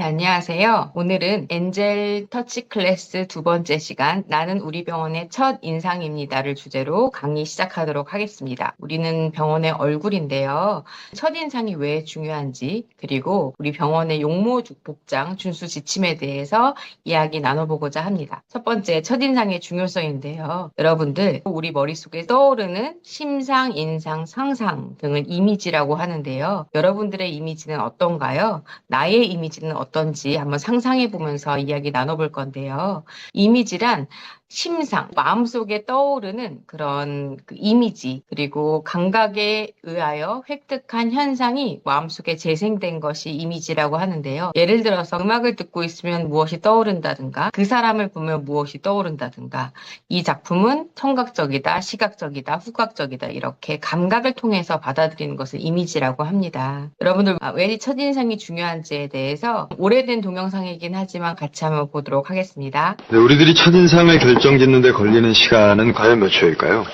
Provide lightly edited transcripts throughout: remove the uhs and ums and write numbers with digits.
네, 안녕하세요. 오늘은 엔젤 터치 클래스 두 번째 시간 나는 우리 병원의 첫 인상입니다를 주제로 강의 시작하도록 하겠습니다. 우리는 병원의 얼굴인데요. 첫 인상이 왜 중요한지 그리고 우리 병원의 용모 복장 준수 지침에 대해서 이야기 나눠보고자 합니다. 첫 번째 첫 인상의 중요성인데요. 여러분들 우리 머릿속에 떠오르는 심상, 인상, 상상 등을 이미지라고 하는데요. 여러분들의 이미지는 어떤가요? 나의 이미지는 어떤지 한번 상상해 보면서 이야기 나눠볼 건데요. 이미지란 심상, 마음속에 떠오르는 그런 그 이미지, 그리고 감각에 의하여 획득한 현상이 마음속에 재생된 것이 이미지라고 하는데요. 예를 들어서 음악을 듣고 있으면 무엇이 떠오른다든가, 그 사람을 보면 무엇이 떠오른다든가, 이 작품은 청각적이다, 시각적이다, 후각적이다, 이렇게 감각을 통해서 받아들이는 것을 이미지라고 합니다. 여러분들 왜 첫인상이 중요한지에 대해서 오래된 동영상이긴 하지만 같이 한번 보도록 하겠습니다. 네, 우리들이 첫인상을 결정짓는 데 걸리는 시간은 과연 몇 초일까요?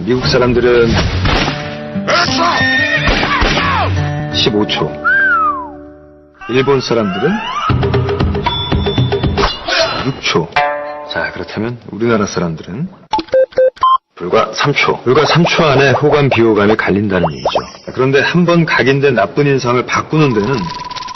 미국 사람들은 15초, 일본 사람들은 6초. 자, 그렇다면 우리나라 사람들은 불과 3초. 불과 3초 안에 호감, 비호감이 갈린다는 얘기죠. 그런데 한 번 각인된 나쁜 인상을 바꾸는 데는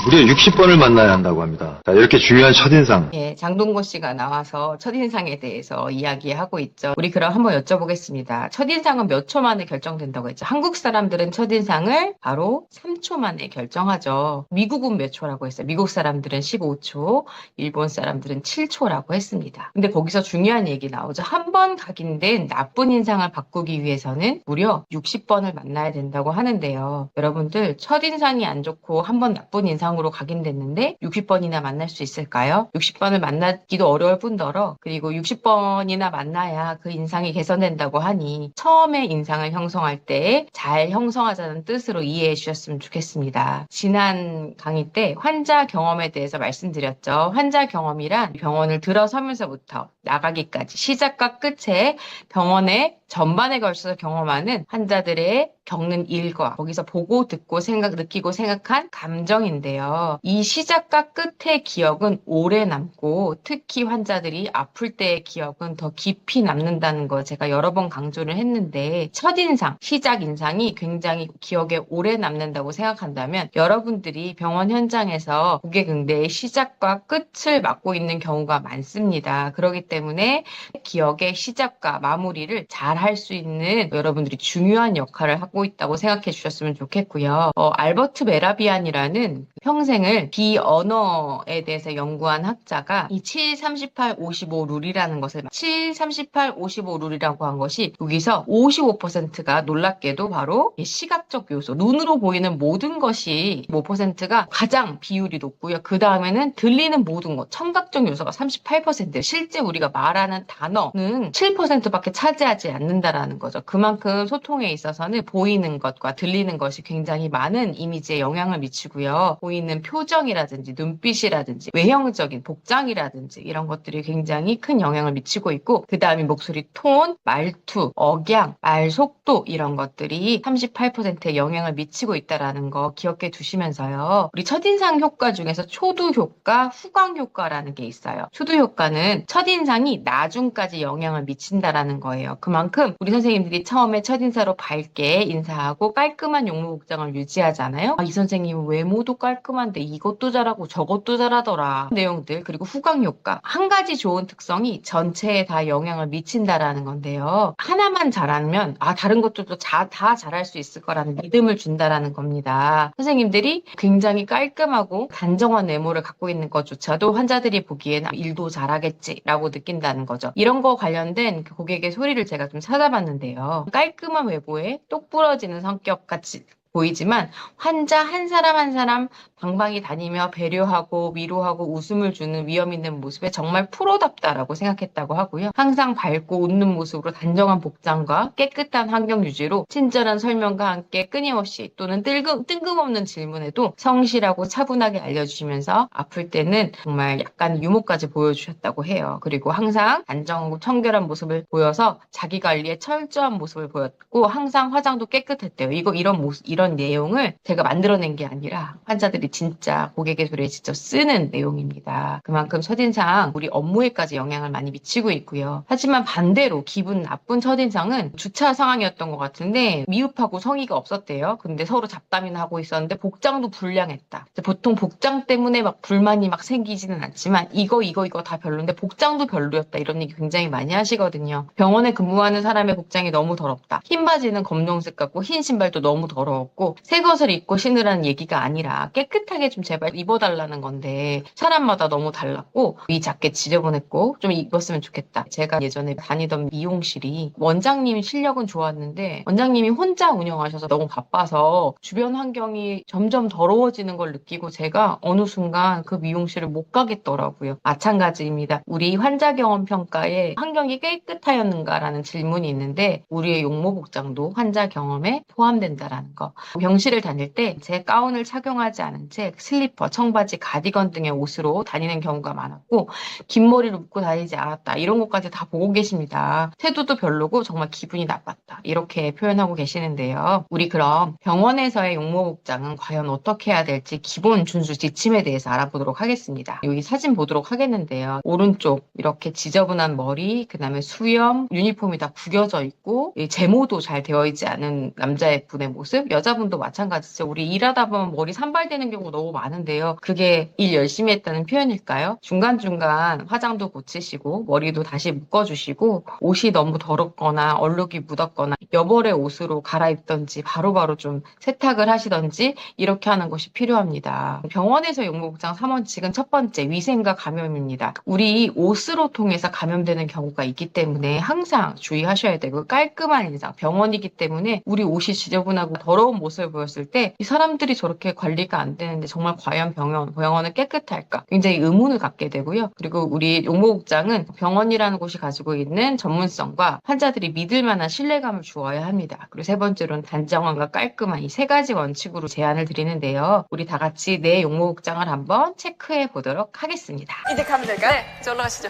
무려 60번을 만나야 한다고 합니다. 자, 이렇게 중요한 첫인상. 예, 장동건 씨가 나와서 첫인상에 대해서 이야기하고 있죠. 우리 그럼 한번 여쭤보겠습니다. 첫인상은 몇 초 만에 결정된다고 했죠? 한국 사람들은 첫인상을 바로 3초 만에 결정하죠. 미국은 몇 초라고 했어요? 미국 사람들은 15초, 일본 사람들은 7초라고 했습니다. 근데 거기서 중요한 얘기 나오죠. 한 번 각인된 나쁜 인상을 바꾸기 위해서는 무려 60번을 만나야 된다고 하는데요. 여러분들 첫인상이 안 좋고 한 번 나쁜 인상으로 각인됐는데 60번이나 만날 수 있을까요? 60번을 만나기도 어려울 뿐더러 그리고 60번이나 만나야 그 인상이 개선된다고 하니 처음에 인상을 형성할 때 잘 형성하자는 뜻으로 이해해 주셨으면 좋겠습니다. 지난 강의 때 환자 경험에 대해서 말씀드렸죠. 환자 경험이란 병원을 들어서면서부터 나가기까지 시작과 끝에 병원의 전반에 걸쳐서 경험하는 환자들의 겪는 일과 거기서 보고 듣고 느끼고 생각한 감정인데요. 이 시작과 끝의 기억은 오래 남고 특히 환자들이 아플 때의 기억은 더 깊이 남는다는 거 제가 여러 번 강조를 했는데 첫인상, 시작 인상이 굉장히 기억에 오래 남는다고 생각한다면 여러분들이 병원 현장에서 고객응대의 시작과 끝을 맡고 있는 경우가 많습니다. 그렇기 때문에 기억의 시작과 마무리를 잘 할 수 있는 여러분들이 중요한 역할을 하고 있다고 생각해 주셨으면 좋겠고요. 알버트 메라비안이라는 평생을 비언어에 대해서 연구한 학자가 이 7, 38, 55 룰이라는 것을 7, 38, 55 룰이라고 한 것이 여기서 55%가 놀랍게도 바로 시각적 요소, 눈으로 보이는 모든 것이 5%가 가장 비율이 높고요. 그 다음에는 들리는 모든 것, 청각적 요소가 38%, 실제 우리가 말하는 단어는 7%밖에 차지하지 않는다라는 거죠. 그만큼 소통에 있어서는 보이는 것과 들리는 것이 굉장히 많은 이미지에 영향을 미치고요. 보이는 표정이라든지 눈빛이라든지 외형적인 복장이라든지 이런 것들이 굉장히 큰 영향을 미치고 있고 그 다음에 목소리 톤, 말투, 억양, 말 속도 이런 것들이 38%의 영향을 미치고 있다는 거 기억해 두시면서요. 우리 첫인상 효과 중에서 초두 효과, 후광 효과라는 게 있어요. 초두 효과는 첫인상이 나중까지 영향을 미친다라는 거예요. 그만큼 우리 선생님들이 처음에 첫인사로 밝게 인사하고 깔끔한 용모복장을 유지하잖아요. 이 선생님은 외모도 깔끔한데 이것도 잘하고 저것도 잘하더라. 내용들 그리고 후광 효과. 한 가지 좋은 특성이 전체에 다 영향을 미친다라는 건데요. 하나만 잘하면 다른 것들도 다 잘할 수 있을 거라는 믿음을 준다라는 겁니다. 선생님들이 굉장히 깔끔하고 단정한 외모를 갖고 있는 것조차도 환자들이 보기에는 일도 잘하겠지라고 느낀다는 거죠. 이런 거 관련된 고객의 소리를 제가 좀 찾아봤는데요. 깔끔한 외모에 똑 부러지는 성격 같이 보이지만 환자 한 사람 한 사람 방방이 다니며 배려하고 위로하고 웃음을 주는 위험 있는 모습에 정말 프로답다라고 생각했다고 하고요. 항상 밝고 웃는 모습으로 단정한 복장과 깨끗한 환경 유지로 친절한 설명과 함께 끊임없이 또는 뜬금없는 질문에도 성실하고 차분하게 알려주시면서 아플 때는 정말 약간 유머까지 보여주셨다고 해요. 그리고 항상 안정하고 청결한 모습을 보여서 자기 관리에 철저한 모습을 보였고 항상 화장도 깨끗했대요. 이런 이런 내용을 제가 만들어낸 게 아니라 환자들이 진짜 고객의 소리에 직접 쓰는 내용입니다. 그만큼 첫인상 우리 업무에까지 영향을 많이 미치고 있고요. 하지만 반대로 기분 나쁜 첫인상은 주차 상황이었던 것 같은데 미흡하고 성의가 없었대요. 근데 서로 잡담이나 하고 있었는데 복장도 불량했다. 보통 복장 때문에 막 불만이 막 생기지는 않지만 이거 다 별론데 복장도 별로였다. 이런 얘기 굉장히 많이 하시거든요. 병원에 근무하는 사람의 복장이 너무 더럽다. 흰 바지는 검정색 같고 흰 신발도 너무 더러웠고 새 것을 입고 신으라는 얘기가 아니라 깨끗하게 좀 제발 입어달라는 건데 사람마다 너무 달랐고 이 자켓 지저분했고 좀 입었으면 좋겠다. 제가 예전에 다니던 미용실이 원장님 실력은 좋았는데 원장님이 혼자 운영하셔서 너무 바빠서 주변 환경이 점점 더러워지는 걸 느끼고 제가 어느 순간 그 미용실을 못 가겠더라고요. 마찬가지입니다. 우리 환자 경험 평가에 환경이 깨끗하였는가라는 질문이 있는데 우리의 용모 복장도 환자 경험에 포함된다라는 거. 병실을 다닐 때 제 가운을 착용하지 않은 채 슬리퍼, 청바지, 가디건 등의 옷으로 다니는 경우가 많았고 긴 머리를 묶고 다니지 않았다. 이런 것까지 다 보고 계십니다. 태도도 별로고 정말 기분이 나빴다. 이렇게 표현하고 계시는데요. 우리 그럼 병원에서의 용모 복장은 과연 어떻게 해야 될지 기본 준수 지침에 대해서 알아보도록 하겠습니다. 여기 사진 보도록 하겠는데요. 오른쪽 이렇게 지저분한 머리, 그 다음에 수염, 유니폼이 다 구겨져 있고 제모도 잘 되어 있지 않은 남자분의 모습, 여자분도 마찬가지죠. 우리 일하다 보면 머리 산발되는 경우 너무 많은데요. 그게 일 열심히 했다는 표현일까요? 중간중간 화장도 고치시고 머리도 다시 묶어주시고 옷이 너무 더럽거나 얼룩이 묻었거나 여벌의 옷으로 갈아입던지 바로바로 좀 세탁을 하시던지 이렇게 하는 것이 필요합니다. 병원에서 용모복장 3원칙은 첫 번째 위생과 감염입니다. 우리 옷으로 통해서 감염되는 경우가 있기 때문에 항상 주의하셔야 되고 깔끔한 인상, 병원이기 때문에 우리 옷이 지저분하고 더러운 모습을 보였을 때 이 사람들이 저렇게 관리가 안 되는데 정말 과연 병원은 깨끗할까? 굉장히 의문을 갖게 되고요. 그리고 우리 용모복장은 병원이라는 곳이 가지고 있는 전문성과 환자들이 믿을 만한 신뢰감을 주어야 합니다. 그리고 세 번째로는 단정함과 깔끔한 이 세 가지 원칙으로 제안을 드리는데요. 우리 다 같이 내 용모복장을 한번 체크해 보도록 하겠습니다. 이제 가면 될까요? 네, 이제 올라가시죠.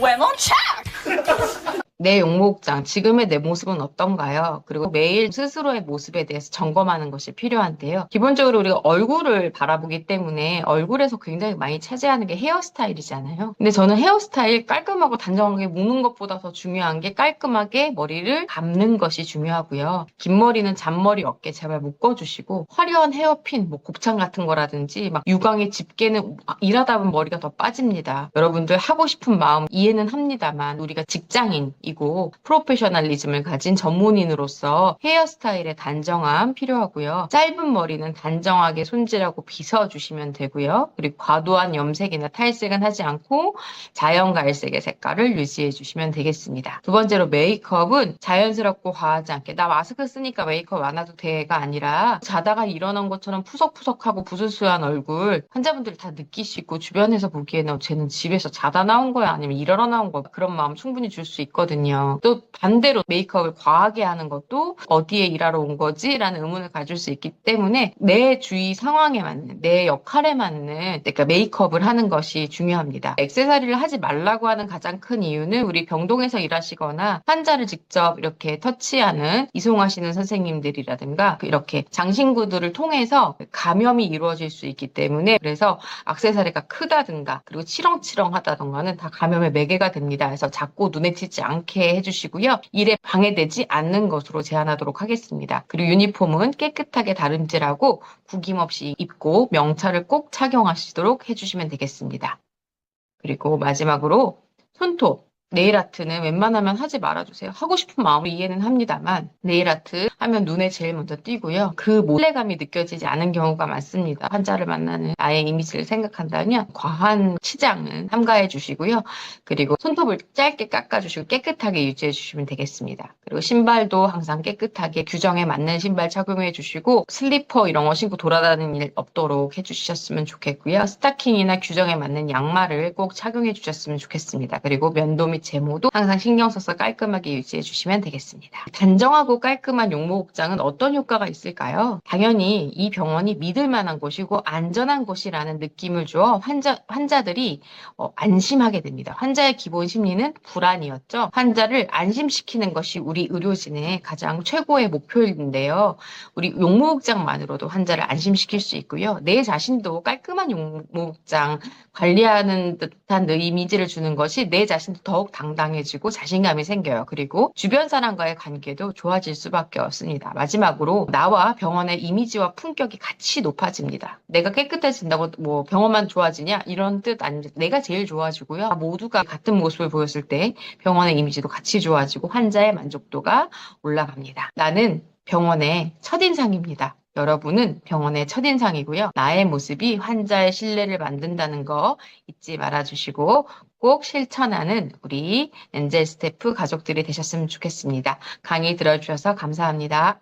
외모 체크! 내 용모복장, 지금의 내 모습은 어떤가요? 그리고 매일 스스로의 모습에 대해서 점검하는 것이 필요한데요. 기본적으로 우리가 얼굴을 바라보기 때문에 얼굴에서 굉장히 많이 차지하는 게 헤어스타일이잖아요. 근데 저는 헤어스타일 깔끔하고 단정하게 묶는 것보다 더 중요한 게 깔끔하게 머리를 감는 것이 중요하고요. 긴 머리는 잔머리 어깨 제발 묶어주시고 화려한 헤어핀, 곱창 같은 거라든지 막 유광의 집게는 일하다 보면 머리가 더 빠집니다. 여러분들 하고 싶은 마음 이해는 합니다만 우리가 직장인이고 프로페셔널리즘을 가진 전문인으로서 헤어스타일의 단정함 필요하고요. 짧은 머리는 단정하게 손질하고 빗어주시면 되고요. 그리고 과도한 염색이나 탈색은 하지 않고 자연 갈색의 색깔을 유지해 주시면 되겠습니다. 두 번째로 메이크업은 자연스럽고 과하지 않게 나 마스크 쓰니까 메이크업 안 해도 돼가 아니라 자다가 일어난 것처럼 푸석푸석하고 부스스한 얼굴 환자분들이 다 느끼시고 주변에서 보기에는 쟤는 집에서 자다 나온 거야 아니면 일하러 나온 거야 그런 마음 충분히 줄 수 있거든요. 또 반대로 메이크업을 과하게 하는 것도 어디에 일하러 온 거지? 라는 의문을 가질 수 있기 때문에 내 주위 상황에 맞는 내 역할에 맞는 그러니까 메이크업을 하는 것이 중요합니다. 액세서리를 하지 말라고 하는 가장 큰 이유는 우리 병동에서 일하시거나 환자를 직접 이렇게 터치하는 이송하시는 선생님들이라든가 이렇게 장신구들을 통해서 감염이 이루어질 수 있기 때문에 그래서 액세서리가 크다든가 그리고 치렁치렁하다든가는 다 감염의 매개가 됩니다. 그래서 자꾸 눈에 띄지 않게 해주시고요. 일에 방해되지 않는 것으로 제한하도록 하겠습니다. 그리고 유니폼은 깨끗하게 다림질하고 구김없이 입고 명찰을 꼭 착용하시도록 해주시면 되겠습니다. 그리고 마지막으로 손톱. 네일 아트는 웬만하면 하지 말아주세요. 하고 싶은 마음을 이해는 합니다만 네일 아트 하면 눈에 제일 먼저 띄고요. 그 신뢰감이 느껴지지 않은 경우가 많습니다. 환자를 만나는 나의 이미지를 생각한다면 과한 치장은 삼가해 주시고요. 그리고 손톱을 짧게 깎아주시고 깨끗하게 유지해 주시면 되겠습니다. 그리고 신발도 항상 깨끗하게 규정에 맞는 신발 착용해 주시고 슬리퍼 이런 거 신고 돌아다니는 일 없도록 해주셨으면 좋겠고요. 스타킹이나 규정에 맞는 양말을 꼭 착용해 주셨으면 좋겠습니다. 그리고 면도 및 제모도 항상 신경 써서 깔끔하게 유지해 주시면 되겠습니다. 단정하고 깔끔한 용모옥장은 어떤 효과가 있을까요? 당연히 이 병원이 믿을 만한 곳이고 안전한 곳이라는 느낌을 주어 환자들이 안심하게 됩니다. 환자의 기본 심리는 불안이었죠. 환자를 안심시키는 것이 우리 의료진의 가장 최고의 목표인데요. 우리 용모옥장만으로도 환자를 안심시킬 수 있고요. 내 자신도 깔끔한 용모옥장 관리하는 듯한 이미지를 주는 것이 내 자신도 더욱 당당해지고 자신감이 생겨요. 그리고 주변 사람과의 관계도 좋아질 수밖에 없습니다. 마지막으로 나와 병원의 이미지와 품격이 같이 높아집니다. 내가 깨끗해진다고 뭐 병원만 좋아지냐 이런 뜻 아닙니다. 내가 제일 좋아지고요. 모두가 같은 모습을 보였을 때 병원의 이미지도 같이 좋아지고 환자의 만족도가 올라갑니다. 나는 병원의 첫인상입니다. 여러분은 병원의 첫인상이고요. 나의 모습이 환자의 신뢰를 만든다는 거 잊지 말아주시고 꼭 실천하는 우리 엔젤 스태프 가족들이 되셨으면 좋겠습니다. 강의 들어주셔서 감사합니다.